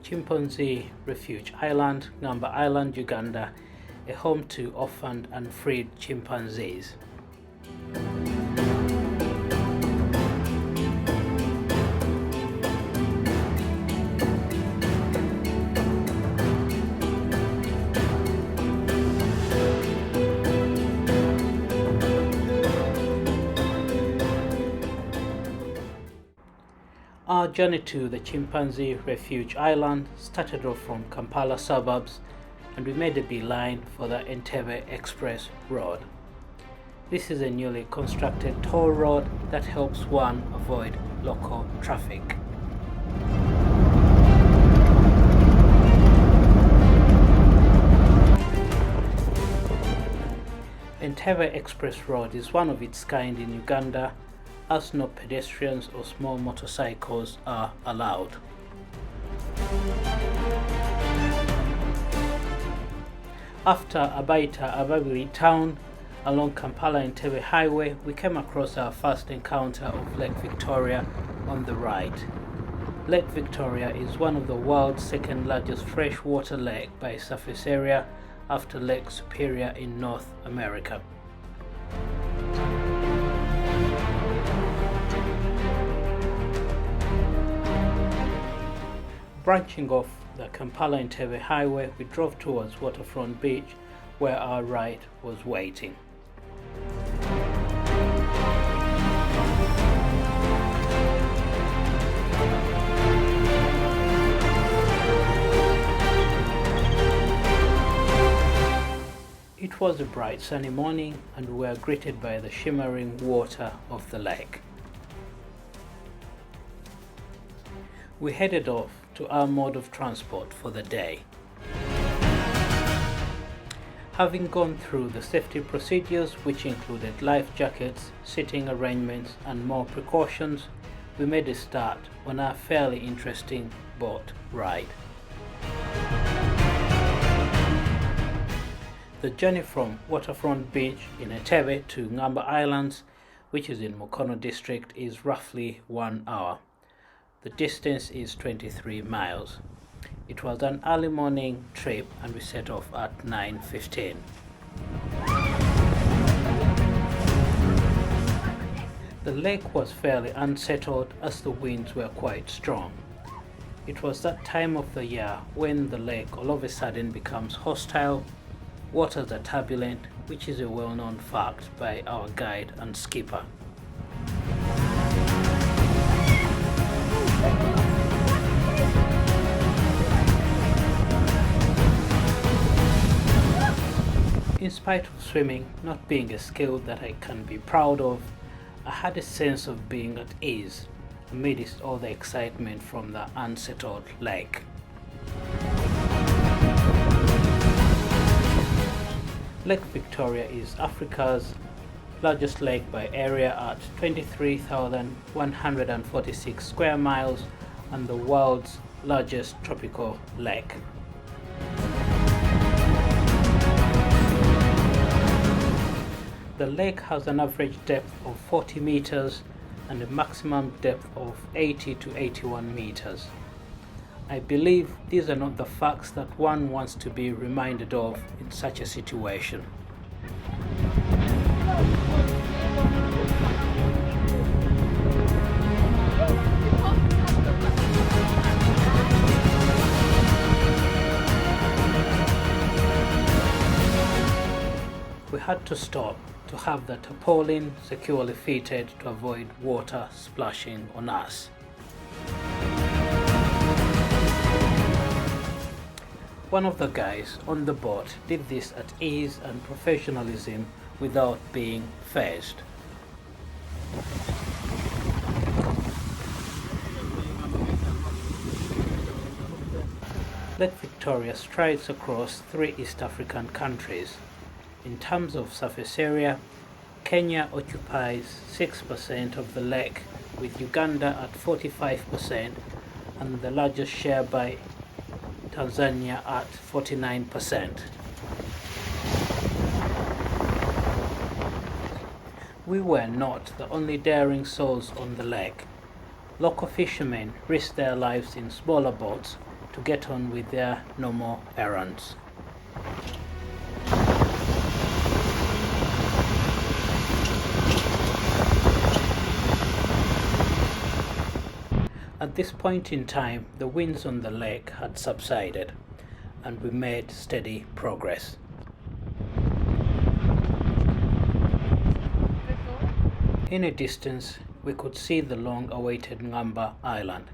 Chimpanzee refuge island, Ngamba Island, Uganda, a home to orphaned and freed chimpanzees. Our journey to the Chimpanzee refuge island started off from Kampala suburbs, and we made a beeline for the Entebbe Express Road. This is a newly constructed toll road that helps one avoid local traffic. Entebbe Express Road is one of its kind in Uganda, as no pedestrians or small motorcycles are allowed. After Abaita Ababiri town along Kampala-Entebbe highway, we came across our first encounter of Lake Victoria on the right. Lake Victoria is one of the world's second largest freshwater lake by surface area after Lake Superior in North America. Branching off the Kampala-Entebbe highway, we drove towards Waterfront Beach, where our ride was waiting. It was a bright sunny morning, and we were greeted by the shimmering water of the lake. We headed off to our mode of transport for the day. Having gone through the safety procedures, which included life jackets, sitting arrangements and more precautions, we made a start on our fairly interesting boat ride. The journey from Waterfront Beach in Entebbe to Ngamba Islands, which is in Mukono district, is roughly 1 hour. The distance is 23 miles. It was an early morning trip and we set off at 9:15. The lake was fairly unsettled as the winds were quite strong. It was that time of the year when the lake all of a sudden becomes hostile. Waters are turbulent, which is a well-known fact by our guide and skipper. In spite of swimming not being a skill that I can be proud of, I had a sense of being at ease amidst all the excitement from the unsettled lake. Lake Victoria is Africa's largest lake by area at 23,146 square miles and the world's largest tropical lake. The lake has an average depth of 40 meters and a maximum depth of 80 to 81 meters. I believe these are not the facts that one wants to be reminded of in such a situation. We had to stop to have the tarpaulin securely fitted to avoid water splashing on us. One of the guys on the boat did this at ease and professionalism without being fazed. Lake Victoria strides across 3 East African countries. In terms of surface area, Kenya occupies 6% of the lake, with Uganda at 45% and the largest share by Tanzania at 49%. We were not the only daring souls on the lake. Local fishermen risked their lives in smaller boats, to get on with their normal errands. At this point in time, the winds on the lake had subsided, and we made steady progress. In a distance, we could see the long-awaited Ngamba Island,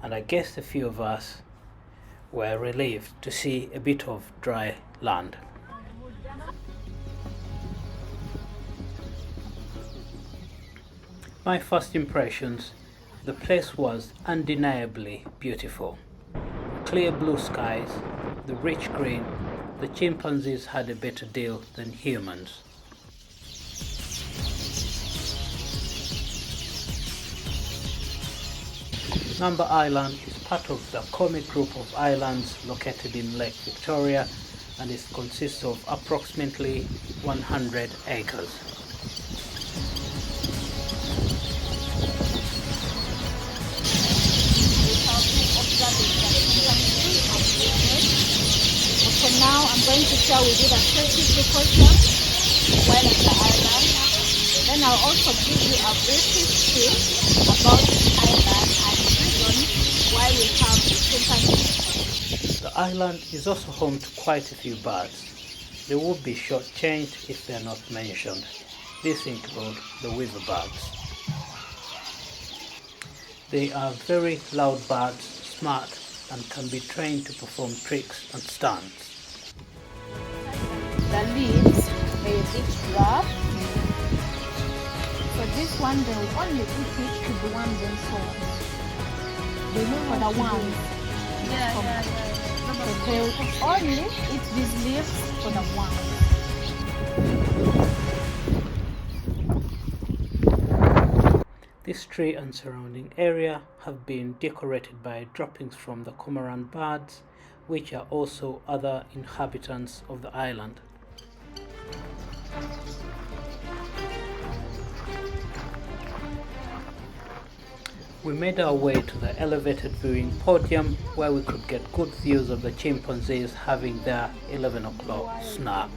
and I guess a few of us were relieved to see a bit of dry land. My first impressions, the place was undeniably beautiful. Clear blue skies, the rich green, the chimpanzees had a better deal than humans. Ngamba Island is part of the comic group of islands located in Lake Victoria, and it consists of approximately 100 acres. For now, I'm going to share with you the safety precautions while on the island. Then I'll also give you a brief history about the island and the reason why we have chimpanzees. The island is also home to quite a few birds. They would be shortchanged if they are not mentioned. These include the weaver birds. They are very loud birds, smart, and can be trained to perform tricks and stunts. The leaves, they a bit rough. So this one, they will only eat it to the ones themselves. They know for the ones. So they will only eat these leaves for the ones. This tree and surrounding area have been decorated by droppings from the cormorant birds, which are also other inhabitants of the island. We made our way to the elevated viewing podium where we could get good views of the chimpanzees having their 11 o'clock snack.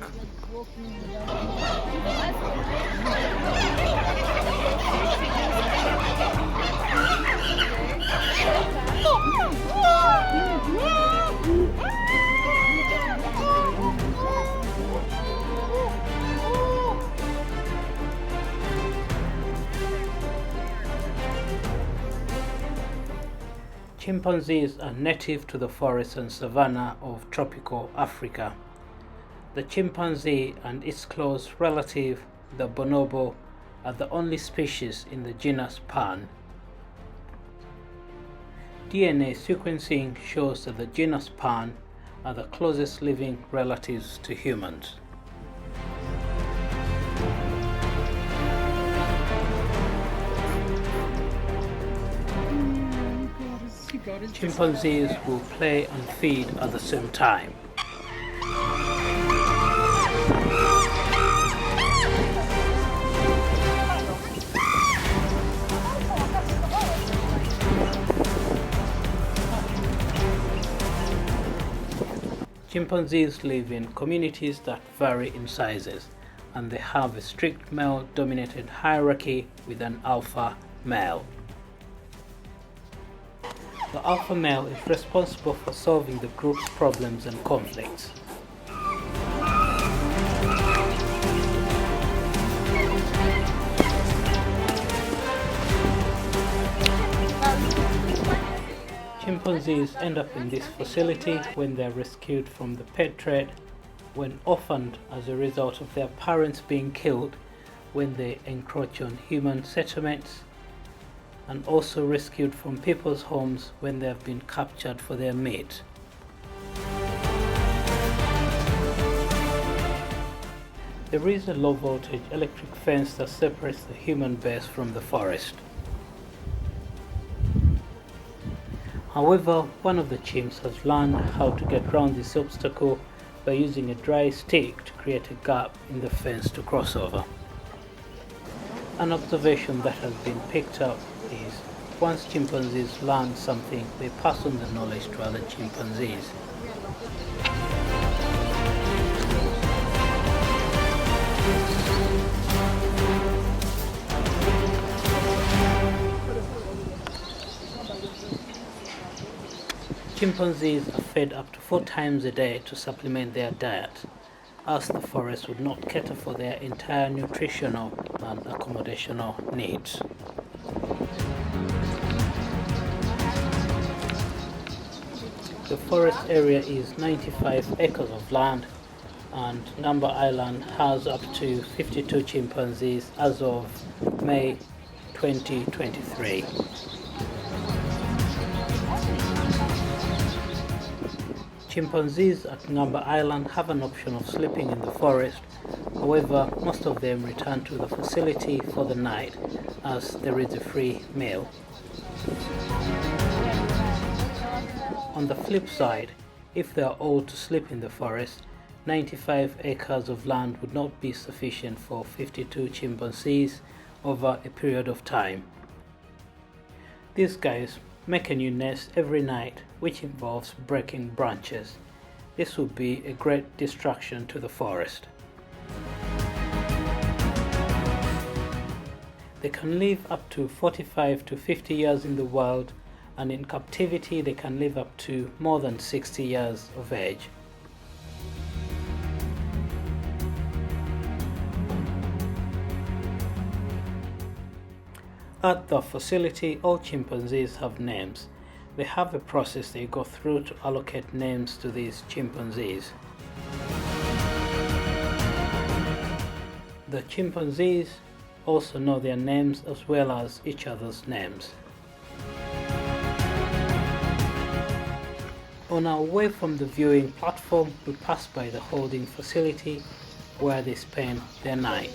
Chimpanzees are native to the forests and savanna of tropical Africa. The chimpanzee and its close relative, the bonobo, are the only species in the genus Pan. DNA sequencing shows that the genus Pan are the closest living relatives to humans. Chimpanzees will play and feed at the same time. Chimpanzees live in communities that vary in sizes, and they have a strict male-dominated hierarchy with an alpha male. The alpha male is responsible for solving the group's problems and conflicts. Chimpanzees end up in this facility when they are rescued from the pet trade, when orphaned as a result of their parents being killed when they encroach on human settlements, and also rescued from people's homes when they have been captured for their meat. There is a low voltage electric fence that separates the human base from the forest. However, one of the chimps has learned how to get around this obstacle by using a dry stick to create a gap in the fence to cross over. An observation that has been picked up is Once chimpanzees learn something, they pass on the knowledge to other chimpanzees. Chimpanzees are fed up to 4 times a day to supplement their diet, as the forest would not cater for their entire nutritional and accommodational needs. The forest area is 95 acres of land, and Ngamba Island has up to 52 chimpanzees as of May 2023. Chimpanzees at Ngamba Island have an option of sleeping in the forest. However, most of them return to the facility for the night as there is a free meal. On the flip side, if they are all to sleep in the forest, 95 acres of land would not be sufficient for 52 chimpanzees over a period of time. These guys make a new nest every night, which involves breaking branches. This would be a great distraction to the forest. They can live up to 45 to 50 years in the wild, and in captivity they can live up to more than 60 years of age. At the facility, all chimpanzees have names. They have a process they go through to allocate names to these chimpanzees. The chimpanzees also know their names as well as each other's names. On our way from the viewing platform, we pass by the holding facility where they spend their night.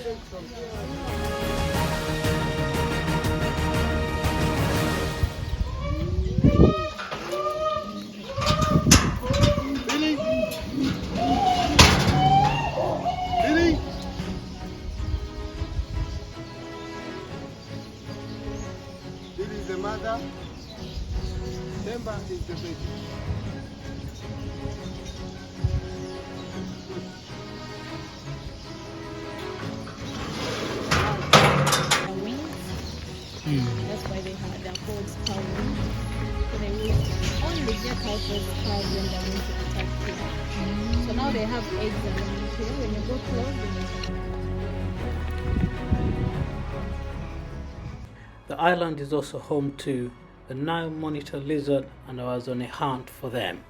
This is the mother, Temba is the baby. That's why they're called cow wings. So they will only get out those cows when they're going to attack you. So now they have eggs around here. When you go close, The island is also home to the Nile monitor lizard, and I was on a hunt for them.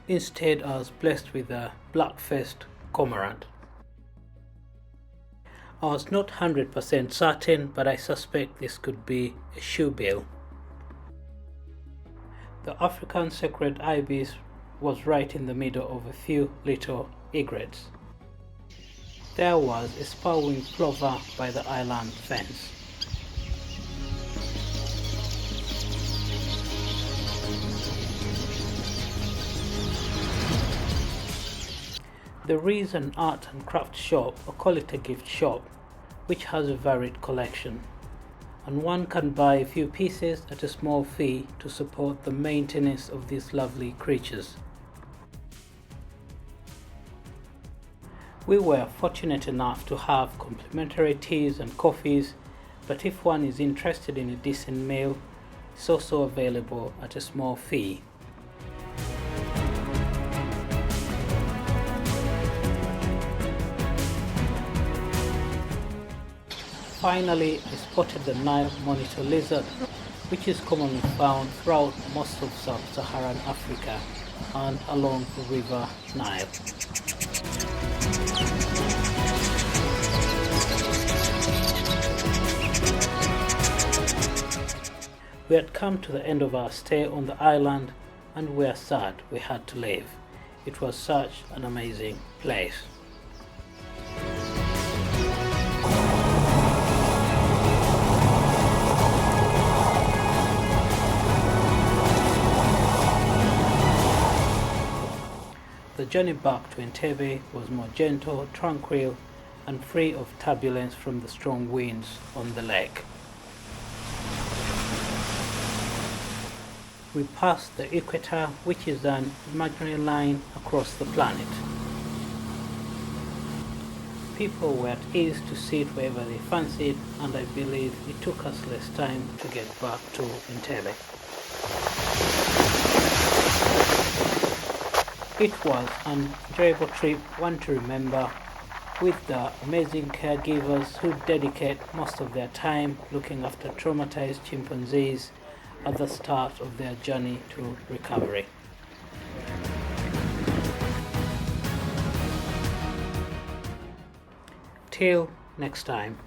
Instead, I was blessed with a black-faced cormorant. I was not 100% certain, but I suspect this could be a shoebill. The African sacred ibis was right in the middle of a few little egrets. There was a spur-winged plover by the island fence. There is an art and craft shop, or call it a gift shop, which has a varied collection, and one can buy a few pieces at a small fee to support the maintenance of these lovely creatures. We were fortunate enough to have complimentary teas and coffees, but if one is interested in a decent meal, it's also available at a small fee. Finally, I spotted the Nile monitor lizard, which is commonly found throughout most of sub-Saharan Africa and along the river Nile. We had come to the end of our stay on the island, and we were sad we had to leave. It was such an amazing place. The journey back to Entebbe was more gentle, tranquil, and free of turbulence from the strong winds on the lake. We passed the equator, which is an imaginary line across the planet. People were at ease to sit wherever they fancied, and I believe it took us less time to get back to Entebbe. It was an enjoyable trip, one to remember, with the amazing caregivers who dedicate most of their time looking after traumatized chimpanzees at the start of their journey to recovery. Till next time.